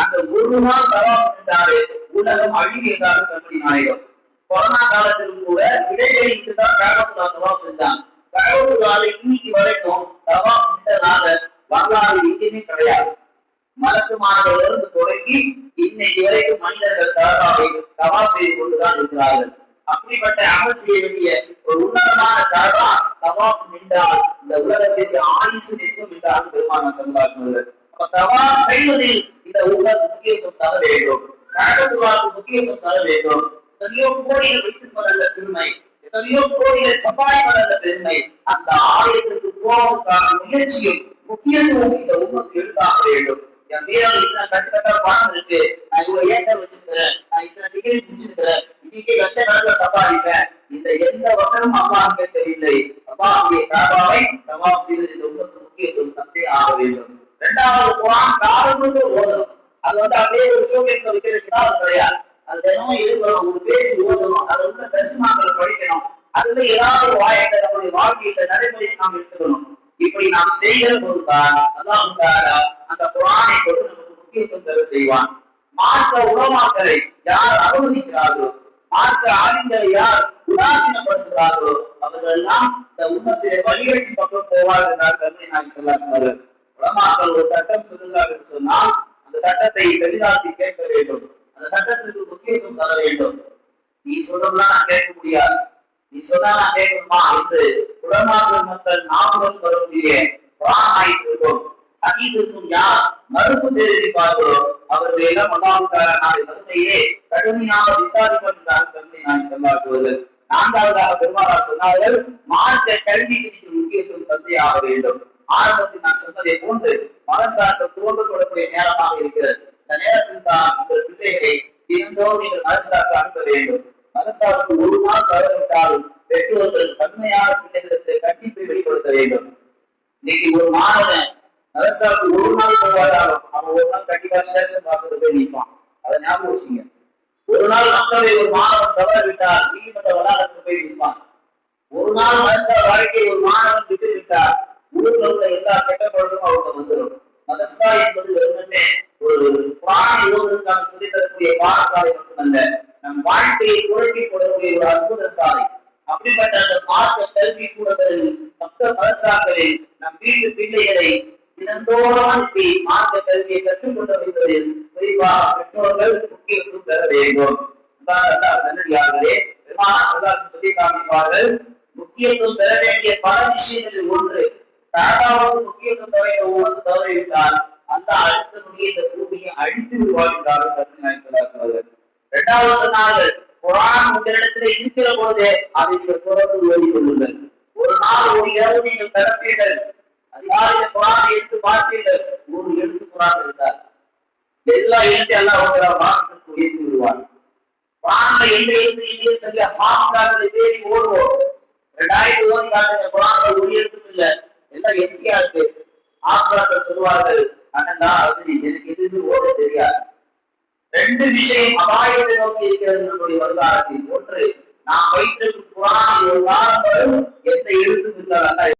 அந்த ஒரு நாள் தவாப் இருந்தாலே உலகம் அழிவு என்றாலும் கண்மணி நாயகம். கொரோனா காலத்திலும் கூட இடைவெளிக்கு தான் காபத்துல்லா தவாப் செஞ்சாங்க. காபத்துல்லாவை இன்னைக்கு வரைக்கும் தவாப் செஞ்சனால வரலாறு எங்கேயுமே கிடையாது. மலக்குமாரில் இருந்து தொடங்கி இன்னைக்கு வரைக்கும் மனிதர்கள் காபாவை தவாப் செய்து கொண்டுதான் இருக்கிறார்கள். அப்படிப்பட்ட அமல் செய்ய வேண்டிய ஒரு உன்னதமான காபா தவாப் நின்றால் இந்த உலகத்திற்கு ஆயுசு நிற்கும் என்றால் பெருமானார் ஸல்லல்லாஹு அலைஹி வஸல்லம். அப்ப தவாப் செய்வதில் இந்த உலக முக்கியத்துவம் தர வேண்டும், காபத்துல்லாவுக்கு முக்கியத்துவம் தர வேண்டும். எத்தனையோ கோடிகள் வைத்துக் கொள்ள பெருமை, எத்தனையோ கோடிகளை சம்பாதிப்பதல்ல பெருமை. அந்த ஆலயத்திற்கு போவதற்கான முயற்சியும் முக்கியத்துவம் இந்த உம்மத்து எடுத்தாக வேண்டும். என் பேரால் இத்தனை கட்டுக்கட்டா பணம் இருக்கு, நான் இவ்வளவு ஏக்கர் வச்சிருக்கிறேன், நான் இத்தனை டிகிரி முடிச்சிருக்கிறேன், இன்னைக்கு லட்சக்கணக்கில் சம்பாதிப்பேன், இந்த எந்த வசனமும் அல்லாஹ் கேட்கவில்லை. அல்லாஹ்வுடைய காபாவை தவாப் செய்வது இந்த உம்மத்து முக்கியத்துவம் தந்தே ஆக வேண்டும். இரண்டாவது, குர்ஆன் காலமுழுக்க ஓதணும். அது அப்படியே ஒரு ஷோகேஸ்ல வைக்கிற கிதாப் கிடையாது. அது தினமும் எழுதணும், ஒரு பேஜ் ஓதணும், அது உள்ள தர்ஜுமாக்களை படிக்கணும், அதுல ஏதாவது ஒரு வாயத்தை நம்முடைய வாழ்க்கையில நடைமுறையை நாம் எடுத்துக்கணும். இப்படி நாம் செய்கிற போதுதான் அல்லாஹ் தஆலா அந்த குர்ஆனை கொண்டு நமக்கு முக்கியத்துவம் தர செய்வான். மார்க்க உலமாக்களை யார் அவமதிக்கிறார்களோ, மார்க்க ஆலிம்களை யார் உதாசீனப்படுத்துகிறார்களோ அவர்கள் எல்லாம் இந்த உம்மத்திலே வழிகட்டின் பக்கம் போவார்கள் என்றார் கண்மணி நாயகம் ஸல்லல்லாஹு அலைஹி வஸல்லம். உலமாக்கள் ஒரு சட்டம் சொல்லுகிறார்கள் என்று சொன்னால் அந்த சட்டத்தை செவிதாழ்த்தி கேட்க வேண்டும், அந்த சட்டத்திற்கு முக்கியத்துவம் தர வேண்டும். நீ சொல்றதுலாம் நான் கேட்க முடியாது, நீ சொன்னா நான் கேட்கணுமா என்று உலமாக்கள் மக்கள் நாமுடன் வரக்கூடிய குர்ஆன் ஆயத்திற்கும் ஹதீஸிற்கும் யார் மறுப்பு தெரிவிப்பார்களோ அவர்கள் எல்லாம் அல்லாஹ் தஆலா நாளை மறுமையிலே கடுமையாக விசாரிப்பார் என்றார் கண்மணி நாயகம் ஸல்லல்லாஹு அலைஹி வஸல்லம். நான்காவதாக பெருமானார் சொன்னார்கள், மார்க்க கல்விக்கு முக்கியத்துவம் தந்தே ஆக வேண்டும். ஆரம்பத்தில் நான் சொன்னதை போன்று மதசார்ந்த தோன்றப்படக்கூடிய நேரமாக இருக்கிறது. இந்த நேரத்தில் தான் உங்கள் பிள்ளைகளை தினந்தோறும் நீங்கள் மதசார்க்கு அனுப்ப வேண்டும். மதசார்க்கு ஒரு நாள் தவறிவிட்டாலும் பெற்றோர்கள் கண்மையான பிள்ளைகளுக்கு கண்டிப்பை வெளிப்படுத்த வேண்டும். இன்னைக்கு ஒரு மாணவன் மதசார்க்கு ஒரு நாள் போவாட்டாலும் அவன் ஒரு நாள் கண்டிப்பா ஸ்டேஷன் பார்க்கறது போய் நிற்பான். அதை ஞாபகம் வச்சுங்க. ஒரு நாள் மக்களை ஒரு மாணவன் தவறிவிட்டால் நீதிமன்ற வளாகத்துக்கு போய் நிற்பான். ஒரு நாள் மதசா வாழ்க்கையை ஒரு மாணவன் விட்டு விட்டால் ஊர்ல உள்ள எல்லா கெட்ட பழக்கமும் அவங்க வந்துடும். மதரசா என்பது வெறுமனே ஒரு குர்ஆனை ஓதுவதற்கான சொல்லித் தரக்கூடிய பாடசாலை மட்டுமல்ல, நம் வாழ்க்கையை புரட்டி போடக்கூடிய ஒரு அற்புத சாலை. அப்படிப்பட்ட அந்த மார்க்க கல்வி கூடங்களில் மற்ற மதரசாக்களில் நம் வீட்டு பிள்ளைகளை தினந்தோறும் அனுப்பி மார்க்க கல்வியை கற்றுக்கொள்ள வைப்பதில் குறிப்பாக பெற்றோர்கள் முக்கியத்துவம் பெற வேண்டும். நல்லடியார்களே, பெருமானார் ஸல்லல்லாஹு அலைஹி வஸல்லம் சொல்லி காமிப்பார்கள், முக்கியத்துவம் பெற வேண்டிய பல விஷயங்களில் ஒன்று காபாவுக்கு முக்கியத்துவம் தர ஒவ்வொரு தவறிவிட்டால் அந்த அடுத்த நொடியை இந்த பூமியை அழித்து விடுவார்கள் கண்மணி நாயகம் ஸல்லல்லாஹு அலைஹி வஸல்லம். இரண்டாவது சொன்னார்கள், குர்ஆன் உங்களிடத்திலே இருக்கிற பொழுதே அதை நீங்கள் தொடர்ந்து ஓதிக்கொள்ளுங்கள். ஒரு நாள் ஒரு இரவு நீங்கள் கடப்பீர்கள், அதிகாலையில் குர்ஆனை எடுத்து பார்ப்பீர்கள், ஒரு எழுத்து குர்ஆன் இருக்காது. எல்லா எழுத்தையும் அல்லாஹ் உங்கள் வானத்திற்கு உயர்த்தி விடுவார். குர்ஆன்ல எந்த எழுத்து இல்லையே சொல்லி ஹாஃபிஸ்களை தேடி ஓடுவோம். 2000 ஓதி காட்டுங்க, குர்ஆன்ல ஒரு எழுத்தும் இல்லை, எல்லாம் எம்டியா இருக்கு. ஆசிரியர்கள் சொல்வார்கள், அண்ணா அது எனக்கு எதுவுமே ஓட தெரியாது. ரெண்டு விஷயம் அபாயத்தை நோக்கி இருக்கிறது நம்முடைய வருங்காலத்தில். ஒன்று, நாம் வைத்திருக்கும் குர்ஆனில் ஒரு காலம் வரும் எந்த எழுத்தும் இருக்காது.